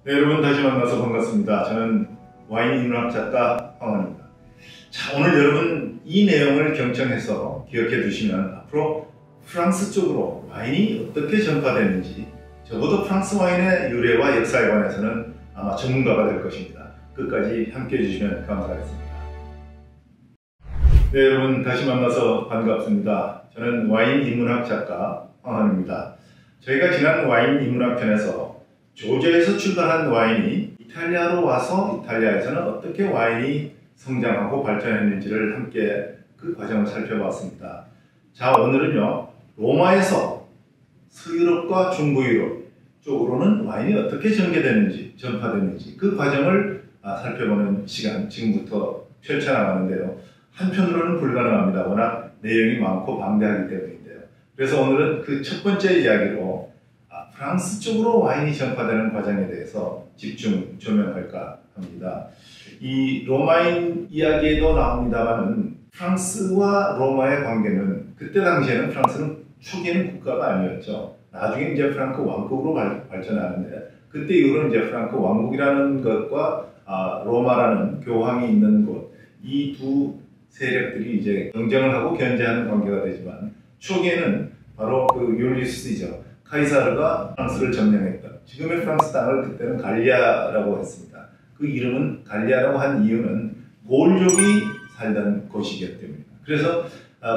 네, 여러분 다시 만나서 반갑습니다. 저는 와인 인문학 작가 황원입니다. 자, 오늘 여러분 이 내용을 경청해서 기억해 두시면 앞으로 프랑스 쪽으로 와인이 어떻게 전파되는지, 적어도 프랑스 와인의 유래와 역사에 관해서는 아마 전문가가 될 것입니다. 끝까지 함께 해주시면 감사하겠습니다. 네, 여러분 다시 만나서 반갑습니다. 저는 와인 인문학 작가 황원입니다. 저희가 지난 와인 인문학 편에서 조제에서 출발한 와인이 이탈리아로 와서 이탈리아에서는 어떻게 와인이 성장하고 발전했는지를 함께 그 과정을 살펴봤습니다. 자, 오늘은요, 로마에서 서유럽과 중부유럽 쪽으로는 와인이 어떻게 전개되는지, 전파되는지 그 과정을 살펴보는 시간 지금부터 펼쳐나가는데요. 한편으로는 불가능합니다. 워낙 내용이 많고 방대하기 때문인데요. 그래서 오늘은 그 첫 번째 이야기로 프랑스 쪽으로 와인이 전파되는 과정에 대해서 집중 조명할까 합니다. 이 로마인 이야기에도 나옵니다만은 프랑스와 로마의 관계는 그때 당시에는 프랑스는 초기에는 국가가 아니었죠. 나중에 이제 프랑크 왕국으로 발전하는데 그때 이후로 이제 프랑크 왕국이라는 것과 로마라는 교황이 있는 곳, 이 두 세력들이 이제 경쟁을 하고 견제하는 관계가 되지만 초기에는 바로 그 율리우스이죠. 카이사르가 프랑스를 점령했다. 지금의 프랑스 땅을 그때는 갈리아라고 했습니다. 그 이름은 갈리아라고 한 이유는 고울족이 살던 곳이기 때문입니다. 그래서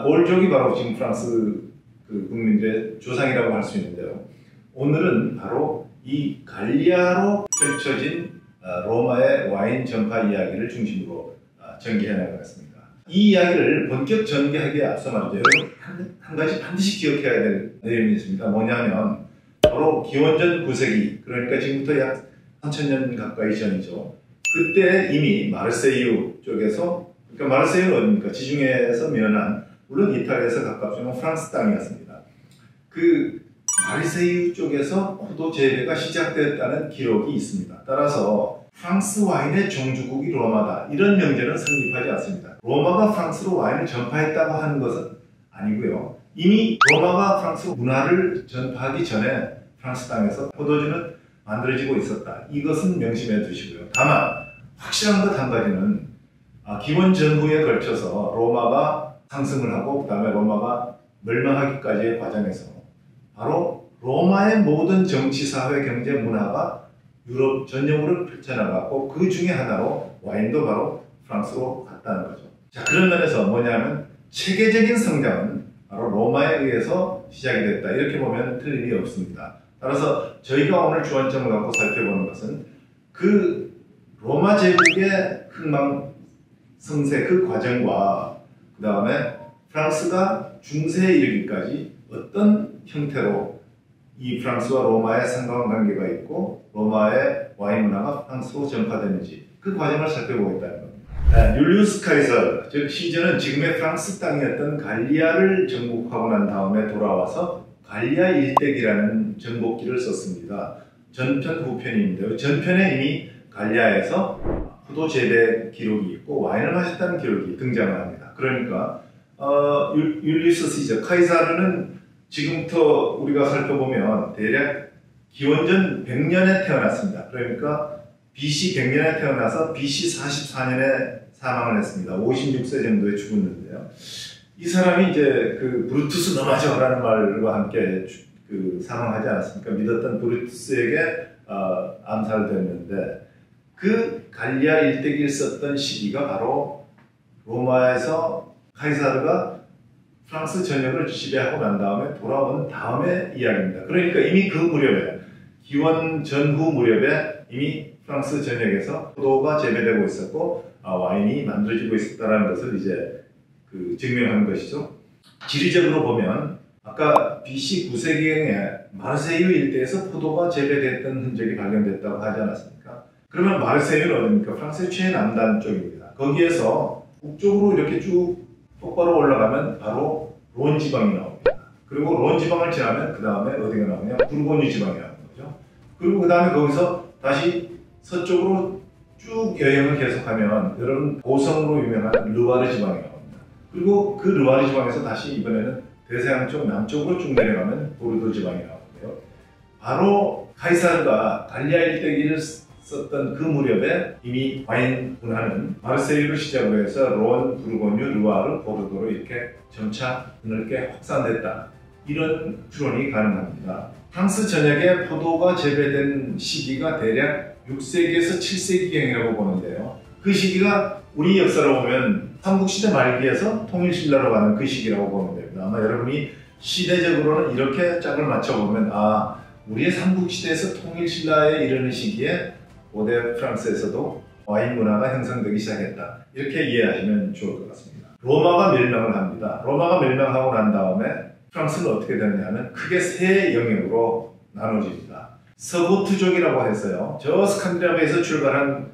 고울족이 바로 지금 프랑스 그 국민들의 조상이라고 할 수 있는데요. 오늘은 바로 이 갈리아로 펼쳐진 로마의 와인 전파 이야기를 중심으로 전개해 나가겠습니다. 이 이야기를 본격 전개하기에 앞서 말이죠. 여러분 한 가지 반드시 기억해야 될 내용이 있습니다. 뭐냐면 바로 기원전 9세기, 그러니까 지금부터 약 3000년 가까이 전이죠. 그때 이미 마르세유 쪽에서, 그러니까 마르세유는 어디입니까? 지중해에서 면한, 물론 이탈리아에서 가깝지만 프랑스 땅이었습니다. 그 마르세유 쪽에서 포도 재배가 시작되었다는 기록이 있습니다. 따라서 프랑스 와인의 종주국이 로마다, 이런 명제는 성립하지 않습니다. 로마가 프랑스로 와인을 전파했다고 하는 것은 아니고요. 이미 로마가 프랑스 문화를 전파하기 전에 프랑스 땅에서 포도주는 만들어지고 있었다. 이것은 명심해 두시고요. 다만 확실한 것 한 가지는 기원 전후에 걸쳐서 로마가 상승을 하고 그 다음에 로마가 멸망하기까지의 과정에서 바로 로마의 모든 정치, 사회, 경제, 문화가 유럽 전역으로 펼쳐나갔고 그 중에 하나로 와인도 바로 프랑스로 갔다는 거죠. 자, 그런 면에서 뭐냐면 체계적인 성장은 바로 로마에 의해서 시작이 됐다. 이렇게 보면 틀림이 없습니다. 따라서 저희가 오늘 주안점을 갖고 살펴보는 것은 그 로마 제국의 흥망성쇠 그 과정과 그 다음에 프랑스가 중세에 이르기까지 어떤 형태로 이 프랑스와 로마의 상관관계가 있고 로마의 와인 문화가 프랑스로 전파되는지 그 과정을 살펴보겠다는 겁니다. 율리우스 카이사르, 즉 시저는 지금의 프랑스 땅이었던 갈리아를 정복하고 난 다음에 돌아와서 갈리아 일대기라는 정복기를 썼습니다. 전편 후편인데요. 전편에 이미 갈리아에서 포도 재배 기록이 있고 와인을 마셨다는 기록이 등장을 합니다. 그러니까 율리우스 시저, 카이사르는 지금부터 우리가 살펴보면 대략 기원전 100년에 태어났습니다. 그러니까 BC 100년에 태어나서 BC 44년에 사망을 했습니다. 56세 정도에 죽었는데요. 이 사람이 이제 그 브루투스 너마저라는 말과 함께 사망하지 않았습니까? 믿었던 브루투스에게 암살됐는데 그 갈리아 일대기를 썼던 시기가 바로 로마에서 카이사르가 프랑스 전역을 지배하고 난 다음에 돌아온 다음의 이야기입니다. 그러니까 이미 그 무렵에, 기원 전후 무렵에 이미 프랑스 전역에서 포도가 재배되고 있었고 와인이 만들어지고 있었다는 것을 이제 증명한 것이죠. 지리적으로 보면 아까 BC 9세기경에 마르세유 일대에서 포도가 재배됐던 흔적이 발견됐다고 하지 않았습니까? 그러면 마르세유는 어디입니까? 프랑스의 최남단 쪽입니다. 거기에서 북쪽으로 이렇게 쭉 똑바로 올라가면 바로 론 지방이 나옵니다. 그리고 론 지방을 지나면 그 다음에 어디가 나오냐? 부르고뉴 지방이 나오는 거죠. 그리고 그 다음에 거기서 다시 서쪽으로 쭉 여행을 계속하면 여러분 고성으로 유명한 르와르 지방이 나옵니다. 그리고 그 르와르 지방에서 다시 이번에는 대서양 쪽 남쪽으로 쭉 내려가면 보르도 지방이 나오는데요. 바로 카이사르가 갈리아 일대기를 썼던 그 무렵에 이미 와인 문화는 마르세유를 시작으로 해서 론, 부르고뉴, 르와르, 보르도로 이렇게 점차 넓게 확산됐다. 이런 추론이 가능합니다. 프랑스 전역에 포도가 재배된 시기가 대략 6세기에서 7세기경이라고 보는데요. 그 시기가 우리 역사로 보면 삼국시대 말기에서 통일신라로 가는 그 시기라고 보면 됩니다. 아마 여러분이 시대적으로는 이렇게 짝을 맞춰보면 우리의 삼국시대에서 통일신라에 이르는 시기에 고대 프랑스에서도 와인 문화가 형성되기 시작했다. 이렇게 이해하시면 좋을 것 같습니다. 로마가 멸망을 합니다. 로마가 멸망하고 난 다음에 프랑스는 어떻게 되느냐면 크게 세 영역으로 나눠집니다. 서고트족이라고 해서요. 저 스칸디나비아에서 출발한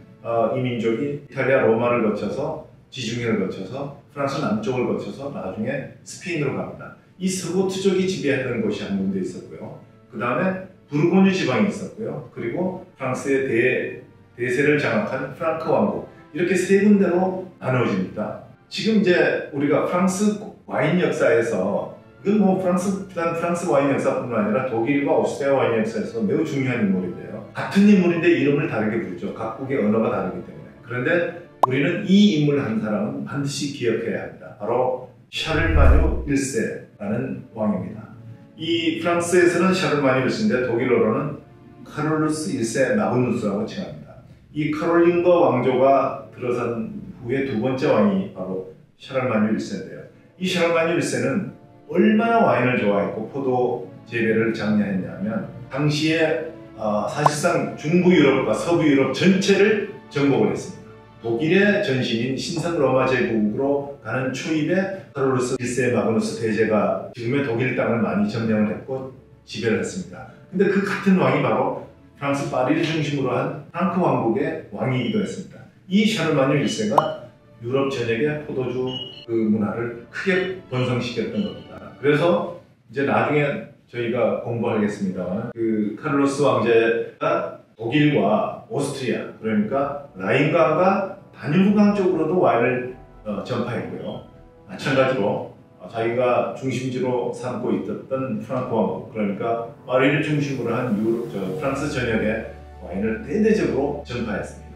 이민족이 이탈리아 로마를 거쳐서 지중해를 거쳐서 프랑스 남쪽을 거쳐서 나중에 스페인으로 갑니다. 이 서고트족이 지배했던 곳이 한 군데 있었고요. 그 다음에 부르고뉴 지방이 있었고요. 그리고 프랑스의 대세를 장악한 프랑크 왕국, 이렇게 세 군데로 나누어집니다. 지금 이제 우리가 프랑스 와인 역사에서, 이건 뭐 비단 프랑스 와인 역사뿐만 아니라 독일과 오스트리아 와인 역사에서 매우 중요한 인물인데요. 같은 인물인데 이름을 다르게 부르죠. 각국의 언어가 다르기 때문에. 그런데 우리는 이 인물 한 사람은 반드시 기억해야 합니다. 바로 샤를마뉴 1세라는 왕입니다. 이 프랑스에서는 샤를마뉴 1세인데 독일어로는 카롤루스 1세 마그누스라고 칭합니다. 이 카롤링거 왕조가 들어선 후에 두 번째 왕이 바로 샤를마뉴 1세인데요. 이 샤를마뉴 1세는 얼마나 와인을 좋아했고 포도 재배를 장려했냐면 당시에 사실상 중부 유럽과 서부 유럽 전체를 정복을 했습니다. 독일의 전신인 신성 로마 제국으로 가는 초입에 카롤루스 1세 마그누스 대제가 지금의 독일 땅을 많이 점령을 했고 지배를 했습니다. 근데 그 같은 왕이 바로 프랑스 파리를 중심으로 한 프랑크 왕국의 왕이기도 했습니다. 이 샤를마뉴 1세가 유럽 전역의 포도주 그 문화를 크게 번성시켰던 겁니다. 그래서 이제 나중에 저희가 공부하겠습니다만 그 카를로스 왕제가 독일과 오스트리아, 그러니까 라인강과 다뉴브강 쪽으로도 와인을 전파했고요. 마찬가지로 자기가 중심지로 삼고 있었던 프랑크 왕국, 그러니까 파리를 중심으로 한 프랑스 전역에 와인을 대대적으로 전파했습니다.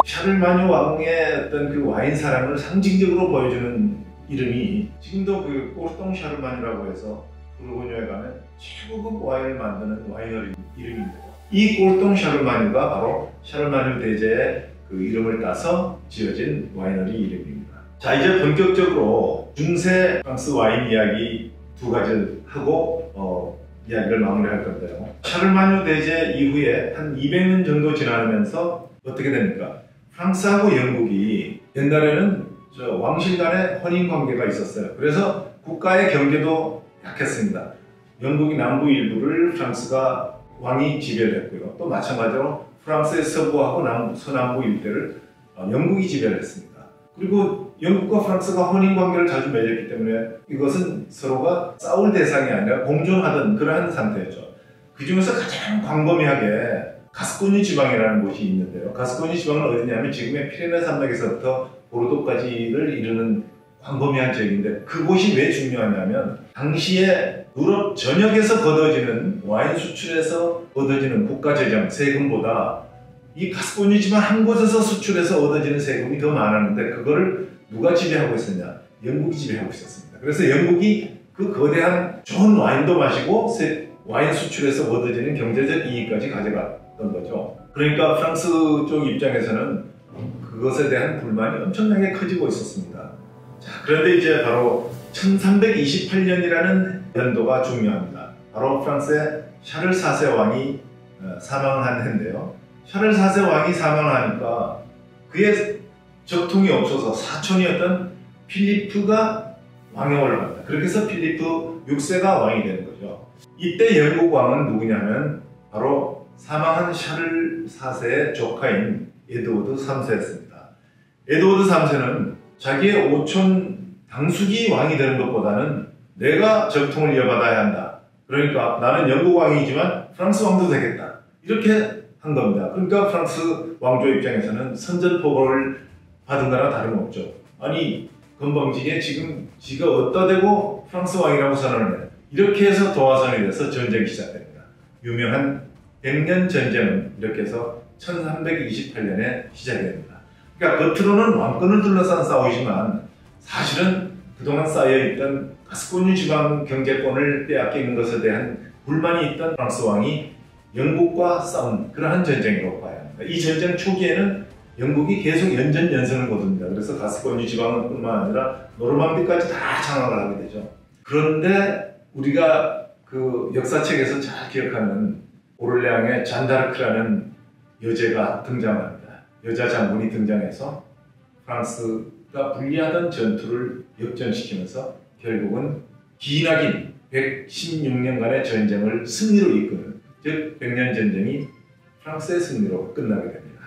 샤를마뉴 왕의 어떤 그 와인 사랑을 상징적으로 보여주는 이름이 지금도 그 꼬르똥 샤르마뉴라고 해서 부르고뉴에 가면 최고급 와인을 만드는 와이너리 이름인데요. 이 꼬르똥 샤르마뉴가 바로 샤르마뉴 대제의 그 이름을 따서 지어진 와이너리 이름입니다. 자, 이제 본격적으로 중세 프랑스 와인 이야기 두 가지를 하고 이야기를 마무리할 건데요. 샤르마뉴 대제 이후에 한 200년 정도 지나면서 어떻게 됩니까? 프랑스하고 영국이 옛날에는 왕실 간의 혼인 관계가 있었어요. 그래서 국가의 경제도 약했습니다. 영국이 남부 일부를 프랑스가 왕이 지배를 했고요. 또 마찬가지로 프랑스의 서부하고 서남부 일대를 영국이 지배를 했습니다. 그리고 영국과 프랑스가 혼인 관계를 자주 맺었기 때문에 이것은 서로가 싸울 대상이 아니라 공존하던 그러한 상태였죠. 그 중에서 가장 광범위하게 가스코뉴 지방이라는 곳이 있는데요. 가스코뉴 지방은 어디냐면 지금의 피레네 산맥에서부터 보르도까지를 이루는 광범위한 지역인데 그곳이 왜 중요하냐면 당시에 유럽 전역에서 거둬지는 와인 수출에서 얻어지는 국가 재정 세금보다 이 가스코뉴 지방 한 곳에서 수출해서 얻어지는 세금이 더 많았는데 그거를 누가 지배하고 있었냐? 영국이 지배하고 있었습니다. 그래서 영국이 그 거대한 좋은 와인도 마시고 와인 수출에서 얻어지는 경제적 이익까지 가져갔던 거죠. 그러니까 프랑스 쪽 입장에서는 그것에 대한 불만이 엄청나게 커지고 있었습니다. 자, 그런데 이제 바로 1328년이라는 연도가 중요합니다. 바로 프랑스의 샤를 4세 왕이 사망한 해인데요. 샤를 4세 왕이 사망하니까 그의 적통이 없어서 사촌이었던 필리프가 왕에 올라갑니다. 그렇게 해서 필리프 6세가 왕이 되는 거죠. 이때 영국 왕은 누구냐면 바로 사망한 샤를 4세의 조카인 에드워드 3세였습니다. 에드워드 3세는 자기의 오촌 당숙이 왕이 되는 것보다는 내가 적통을 이어받아야 한다. 그러니까 나는 영국 왕이지만 프랑스 왕도 되겠다. 이렇게 한 겁니다. 그러니까 프랑스 왕조 입장에서는 선전포고를 받은 거랑 다름없죠. 아니 건방지게 지금 지가 어디다 대고 프랑스 왕이라고 선언을 해. 이렇게 해서 도화선이 돼서 전쟁이 시작됩니다. 유명한 백년 전쟁은 이렇게 해서 1328년에 시작이 됩니다. 그러니까 겉으로는 왕권을 둘러싼 싸움이지만 사실은 그동안 쌓여있던 가스코뉴 지방 경제권을 빼앗기는 것에 대한 불만이 있던 프랑스 왕이 영국과 싸운 그러한 전쟁이라고 봐야 합니다. 이 전쟁 초기에는 영국이 계속 연전연승을 거둡니다. 그래서 가스코뉴 지방은 뿐만 아니라 노르망디까지 다 장악을 하게 되죠. 그런데 우리가 그 역사책에서 잘 기억하는 오를레앙의 잔다르크라는 여제가 등장합니다. 여자 장군이 등장해서 프랑스가 불리하던 전투를 역전시키면서 결국은 기나긴 116년간의 전쟁을 승리로 이끄는, 즉 백년전쟁이 프랑스의 승리로 끝나게 됩니다.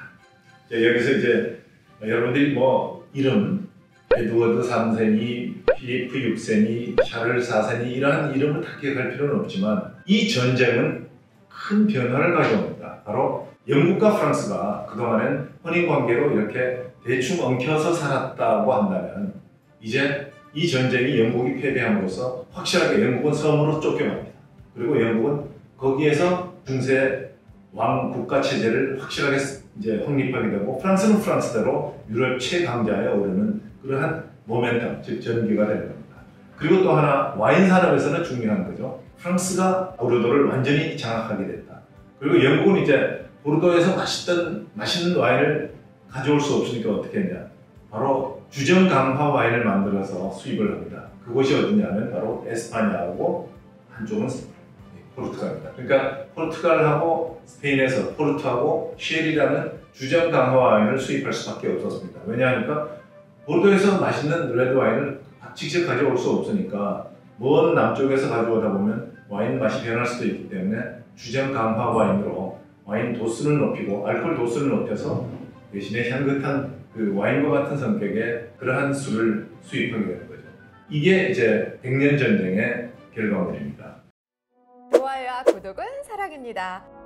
여기서 이제 여러분들이 뭐 이름 에드워드 3세니 필리프 6세니 샤를 4세니 이러한 이름을 다 기억할 필요는 없지만 이 전쟁은 큰 변화를 가져옵니다. 바로 영국과 프랑스가 그동안은 혼인관계로 이렇게 대충 엉켜서 살았다고 한다면 이제 이 전쟁이 영국이 패배함으로써 확실하게 영국은 섬으로 쫓겨갑니다. 그리고 영국은 거기에서 중세 왕 국가 체제를 확실하게 이제 확립하게 되고 프랑스는 프랑스대로 유럽 최강자에 오르는 그러한 모멘텀, 즉 전기가 되는 겁니다. 그리고 또 하나 와인 산업에서는 중요한 거죠. 프랑스가 보르도를 완전히 장악하게 됐다. 그리고 영국은 이제 보르도에서 맛있는 와인을 가져올 수 없으니까 어떻게 했냐. 바로 주정 강화 와인을 만들어서 수입을 합니다. 그곳이 어디냐면 바로 에스파냐하고 한쪽은 포르투갈입니다. 그러니까 포르투갈하고 스페인에서 포르투하고 쉘이라는 주정 강화 와인을 수입할 수밖에 없었습니다. 왜냐하니까 보르도에서 맛있는 레드 와인을 직접 가져올 수 없으니까 먼 남쪽에서 가져오다 보면 와인 맛이 변할 수도 있기 때문에 주정 강화 와인으로 와인 도수를 높이고 알코올 도수를 높여서 대신에 향긋한 그 와인과 같은 성격의 그러한 술을 수입하게 되는 거죠. 이게 이제 백년 전쟁의 결과물입니다. 좋아요와 구독은 사랑입니다.